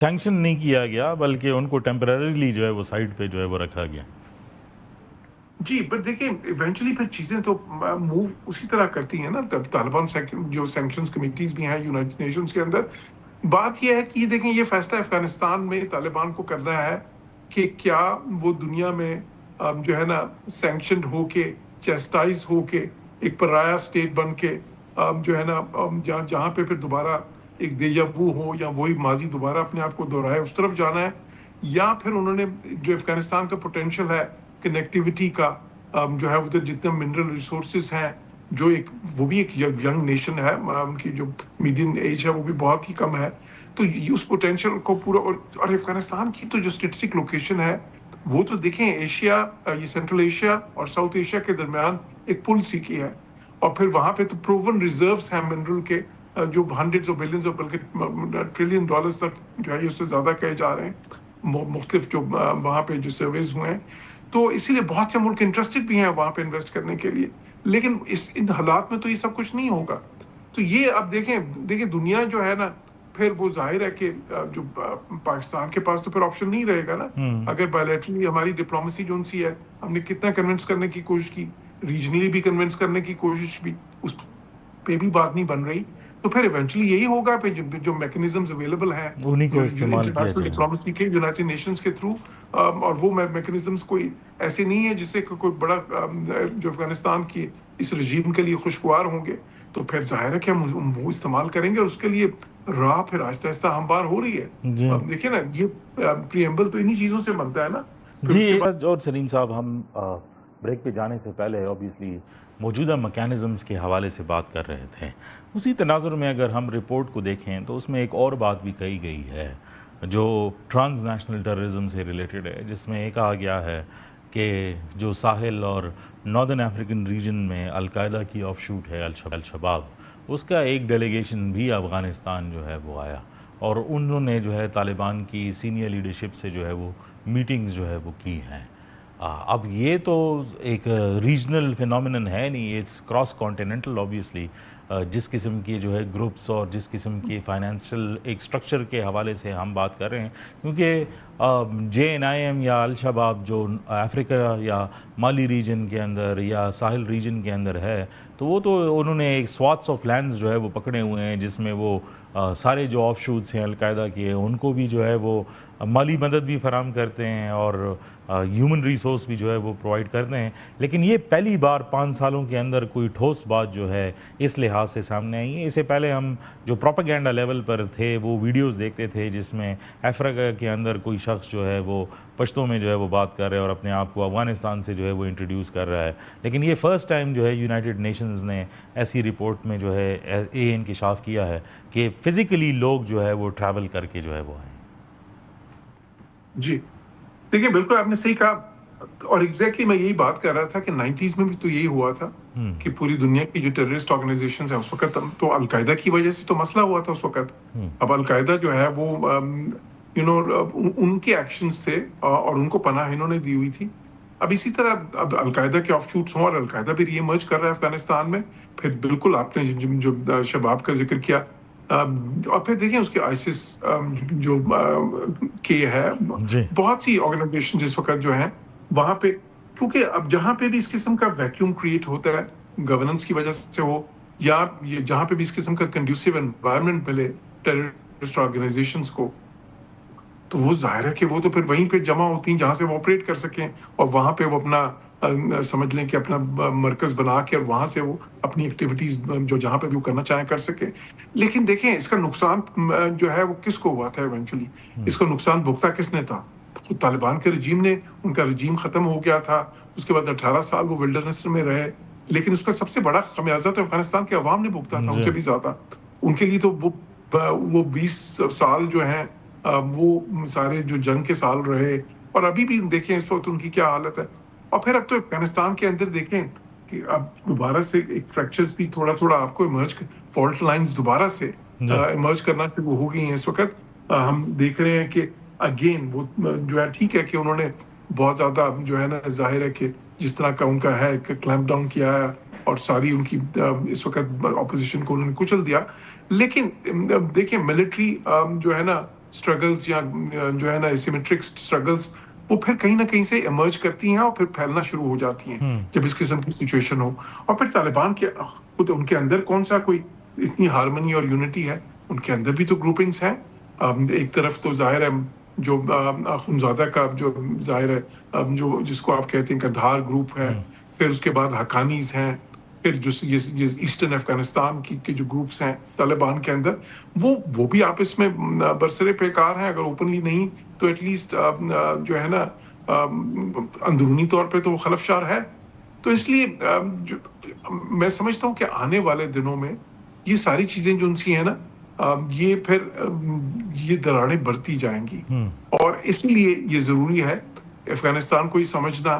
Sanction نہیں کیا گیا بلکہ ان کو ٹیمپرریلی جو ہے وہ سائڈ پہ جو ہے وہ رکھا گیا. جی بٹ دیکھیں ایونچولی پھر چیزیں تو موو اسی طرح کرتی ہیں نا. طالبان جو سینکشنز کمیٹیز بھی ہیں یونائٹڈ نیشنز کے اندر. بات یہ ہے کہ دیکھیں یہ فیصلہ افغانستان میں طالبان کو کرنا ہے کہ کیا وہ دنیا میں جو ہے نا سینکشنڈ ہو کے چیسٹائز ہو کے ایک پرایا اسٹیٹ بن کے جو ہے نا جہاں پہ پھر دوبارہ ایک دیجا وو ہو یا وہی ماضی دوبارہ اپنے آپ کو دہرائے اس طرف جانا ہے, یا پھر انہوں نے جو افغانستان کا پوٹینشیل ہے کنیکٹیوٹی کا جو ہے ادھر جتنے منرل ریسورسز ہیں جو ایک وہ بھی ایک ینگ نیشن ہے, ان کی جو میڈین ایج ہے وہ بھی بہت ہی کم ہے, تو اس پوٹینشیل کو پورا اور افغانستان کی تو جو اسٹریٹجک لوکیشن ہے وہ تو دیکھیں ایشیا, یہ سینٹرل ایشیا اور ساؤتھ ایشیا کے درمیان ایک پل سی کی ہے, اور پھر وہاں پہ تو پروون ریزروز ہیں منرل کے جو ہنڈریڈز آف بلینز اور بلکہ ٹریلین ڈالرز تک جو ہے اس سے زیادہ کہے جا رہے ہیں مختلف جو وہاں پہ جو سرویز ہوئے ہیں. تو اسی لیے بہت سے ملک انٹرسٹڈ بھی ہیں وہاں پہ انویسٹ کرنے کے لیے, لیکن ان حالات میں تو یہ سب کچھ نہیں ہوگا. تو یہ اب دیکھیں دنیا جو ہے نا پھر وہ ظاہر ہے کہ جو پاکستان کے پاس تو پھر آپشن نہیں رہے گا نا. اگر بائیلیٹرلی ہماری ڈپلومیسی جو سی ہے ہم نے کتنا کنونس کرنے کی کوشش کی, ریجنلی بھی کنونس کرنے کی کوشش بھی, اس پہ بھی بات نہیں بن رہی, تو پھر ایونچولی یہی ہوگا پھر جو میکنزمز اویلیبل ہیں انہیں کو استعمال کیا انٹرنیشنل جائے. ڈپلومیسی کے یونائٹڈ نیشنز کے تھرو, اور وہ میکنزمز کوئی ایسے نہیں ہے جس سے کوئی بڑا جو افغانستان کی اس رجیم کے لیے خوشگوار ہوں گے, تو پھر ظاہر ہے کہ ہم وہ استعمال کریں گے, اور اس کے لیے راہ پھر آہستہ آہستہ ہموار ہو رہی ہے. جی دیکھیں نا یہ پریمبل تو انہی چیزوں سے بنتا ہے نا. جی. اور سلیم صاحب ہم بریک پہ جانے سے پہلے اوبیسلی موجودہ میکینزمز کے حوالے سے بات کر رہے تھے. اسی تناظر میں اگر ہم رپورٹ کو دیکھیں تو اس میں ایک اور بات بھی کہی گئی ہے جو ٹرانس نیشنل ٹیررزم سے ریلیٹڈ ہے, جس میں یہ کہا گیا ہے کہ جو ساحل اور ناردرن افریقن ریجن میں القاعدہ کی آف شوٹ ہے الشباب, اس کا ایک ڈیلیگیشن بھی افغانستان جو ہے وہ آیا, اور انہوں نے جو ہے طالبان کی سینئر لیڈرشپ سے جو ہے وہ میٹنگز جو ہے وہ کی ہیں. اب یہ تو ایک ریجنل فینومینن ہے نہیں, اٹس کراس کانٹیننٹل اوبیسلی. جس قسم کی جو ہے گروپس اور جس قسم کی فائنینشیل ایک سٹرکچر کے حوالے سے ہم بات کر رہے ہیں, کیونکہ JNIM یا الشباب جو افریقہ یا مالی ریجن کے اندر یا ساحل ریجن کے اندر ہے, تو وہ تو انہوں نے ایک سواتس آف لینڈز جو ہے وہ پکڑے ہوئے ہیں, جس میں وہ سارے جو آف شوٹس ہیں القاعدہ کے ان کو بھی جو ہے وہ مالی مدد بھی فراہم کرتے ہیں اور ہیومن ریسورس بھی جو ہے وہ پرووائڈ کرتے ہیں. لیکن یہ پہلی بار 5 سالوں کے اندر کوئی ٹھوس بات جو ہے اس لحاظ سے سامنے آئی ہے. اس سے پہلے ہم جو پروپیگنڈا لیول پر تھے وہ ویڈیوز دیکھتے تھے جس میں افریقہ کے اندر کوئی شخص جو ہے وہ پشتوں میں جو ہے وہ بات کر رہے ہیں اور اپنے آپ کو افغانستان سے جو ہے وہ انٹروڈیوس کر رہا ہے. لیکن یہ فرسٹ ٹائم جو ہے یونائٹڈ نیشنز نے ایسی رپورٹ میں جو ہے انکشاف کیا ہے کہ فزیکلی لوگ جو ہے وہ ٹریول کر کے جو ہے وہ آئیں. جی دیکھیں بالکل آپ نے صحیح کہا, اور ایگزیکٹلی میں یہی بات کر رہا تھا کہ 90s میں بھی تو یہی ہوا تھا کہ پوری دنیا کی جو ٹیررسٹ آرگنائزیشنز ہیں اس وقت تو القاعدہ کی وجہ سے تو مسئلہ ہوا تھا اس وقت. اب القاعدہ جو ہے وہ ان کے ایکشنز تھے اور ان کو پناہ انہوں نے دی ہوئی تھی. اب اسی طرح اب القاعدہ کے آف شوٹس ہوں اور القاعدہ بھی ری ایمرج کر رہا ہے افغانستان میں. پھر بالکل آپ نے جو شباب کا ذکر کیا, اور پھر دیکھیں اس کے آئیسس جو کے ہے بہت سی آرگنائزیشن جس وقت جو ہیں وہاں پہ, کیونکہ اب جہاں پہ بھی اس قسم کا ویکیوم کریٹ ہوتا ہے گورننس کی وجہ سے ہو یا جہاں پہ بھی اس قسم کا کنڈیوسیو انوائرمنٹ ملے ٹیررسٹ آرگنائزیشنز کو, تو وہ ظاہر ہے کہ وہ تو پھر وہیں پہ جمع ہوتی ہیں جہاں سے وہ آپریٹ کر سکیں, اور وہاں پہ وہ اپنا سمجھ لیں کہ اپنا مرکز بنا کے اور وہاں سے وہ اپنی ایکٹیویٹیز جو جہاں پہ بھی وہ کرنا چاہیں کر سکیں. لیکن دیکھیں اس کا نقصان جو ہے وہ کس کو ہوا تھا ایونچولی, اس کو نقصان بھگتا کس نے تھا؟ خود طالبان کے رجیم نے. ان کا رجیم ختم ہو گیا تھا, اس کے بعد 18 سال وہ ولڈرنس میں رہے, لیکن اس کا سب سے بڑا خمیازہ تو افغانستان کے عوام نے بھگتا تھا ان سے بھی زیادہ. ان کے لیے تو وہ 20 سال جو ہیں وہ سارے جو جنگ کے سال رہے, اور ابھی بھی دیکھیں اس وقت ان کی کیا حالت ہے. اور پھر اب تو افغانستان کے اندر دیکھیں کہ اب دوبارہ سے ایک فریکچرز بھی تھوڑا آپ کو ایمرج, فالٹ لائنز دوبارہ سے ایمرج کرنا سے وہ ہو گئی ہیں اس وقت. ہم دیکھ رہے ہیں کہ اگین وہ جو ہے ٹھیک ہے کہ انہوں نے بہت زیادہ جو ہے نا ظاہر ہے کہ جس طرح کا ان کا ہے کہ کلیمپ ڈاؤن کیا ہے اور ساری ان کی اس وقت اپوزیشن کو انہوں نے کچل دیا. لیکن دیکھیں ملٹری جو ہے نا اسٹرگلس یا جو ہے نا ایسیمیٹرک اسٹرگلس وہ پھر کہیں نہ کہیں سے ایمرج کرتی ہیں اور پھر پھیلنا شروع ہو جاتی ہیں جب اس قسم کی سچویشن ہو. اور پھر طالبان کے خود ان کے اندر کون سا کوئی اتنی ہارمنی اور یونٹی ہے؟ ان کے اندر بھی تو گروپنگس ہیں. ایک طرف تو ظاہر ہے جو خونزادہ کا جو ظاہر ہے جو جس کو آپ کہتے ہیں قندھار گروپ ہے, پھر اس کے بعد حقانیز ہیں, پھر جو ایسٹرن افغانستان کی جو گروپس ہیں طالبان کے اندر وہ بھی آپس میں برسر پیکار ہیں, اگر اوپنلی نہیں تو ایٹ لیسٹ جو ہے نا اندرونی طور پہ تو وہ خلفشار ہے. تو اس لیے میں سمجھتا ہوں کہ آنے والے دنوں میں یہ ساری چیزیں جو ان سی ہیں نا یہ پھر یہ دراڑیں بڑھتی جائیں گی, اور اسی لیے یہ ضروری ہے افغانستان کو یہ سمجھنا